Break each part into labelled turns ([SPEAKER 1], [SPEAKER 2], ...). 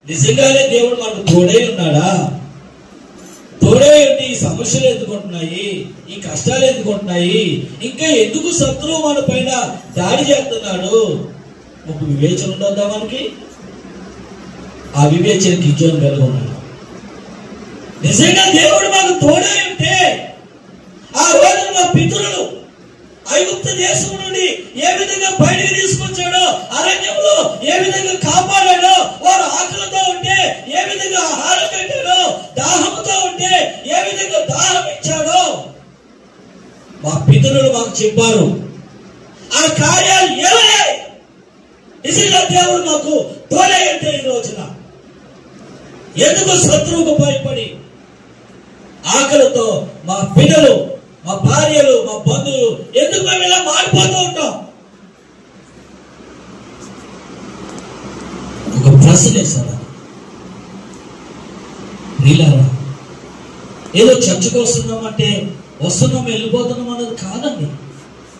[SPEAKER 1] నిజంగానే దేవుడు మనకు తోడై ఉన్నాడా? తోడే ఉండి ఈ సమస్యలు ఎందుకుంటున్నాయి, ఈ కష్టాలు ఎందుకుంటున్నాయి, ఇంకా ఎందుకు శత్రువు మన పైన దాడి చేస్తున్నాడు? ఒక వివేచన ఉండొద్దా మనకి? ఆ వివేచనకి ఇజ్జోన్ కలిగి ఉన్నాడు. నిజంగా దేవుడు మాకు తోడే ఉంటే ఆ రోజు మా పితరులు ఐగుప్తు దేశం నుండి ఏ విధంగా బయటికి తీసుకొచ్చాడో, అరణ్యంలో ఏ విధంగా కాపాడాడో, వారు ఆకలితో ఉంటే ఏ విధంగా ఆహారం పెట్టాడో, దాహంతో ఉంటే ఏ విధంగా దాహం ఇచ్చాడో మా పితరులు మాకు చెప్పారు. ఆ కార్యాలు ఏమయ్యాయి? నిజంగా దేవుడు మాకు తోడే అంటే ఈ రోజున ఎందుకు శత్రువుకు భయపడి ఆకలితో మా పిల్లలు, మా భార్యలు, మా బంధువులు ఎందుకు మేము ఇలా మారిపోతూ ఉంటాం? ఒక ప్రశ్న వేసారా? నీలారా ఏదో చర్చకు వస్తున్నామంటే వస్తున్నాం వెళ్ళిపోతున్నాం అన్నది కాదండి.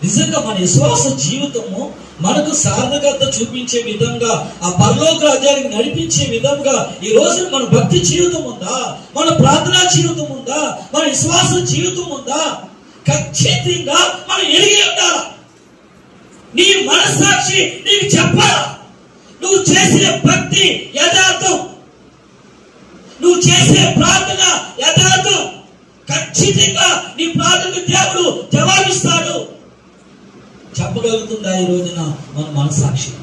[SPEAKER 1] నిజంగా మన విశ్వాస జీవితము మనకు సార్థకత చూపించే విధంగా, ఆ పరలోక రాజ్యానికి నడిపించే విధంగా ఈ రోజు మన భక్తి జీవితం ఉందా, మన ప్రార్థనా జీవితం ఉందా, మన విశ్వాస జీవితం ఉందా? ఖచ్చితంగా మనం ఎరిగి ఉండాలి. నీ మనస్సాక్షి నీకు చెప్పాలా? నువ్వు చేసే భక్తి యథార్థం, నువ్వు చేసే ప్రార్థన యథార్థం. ఖచ్చితంగా నీ ప్రార్థనకు దేవుడు జవాబిస్తాడు. చెప్పగలుగుతుందా ఈ రోజున మన మనస్సాక్షి?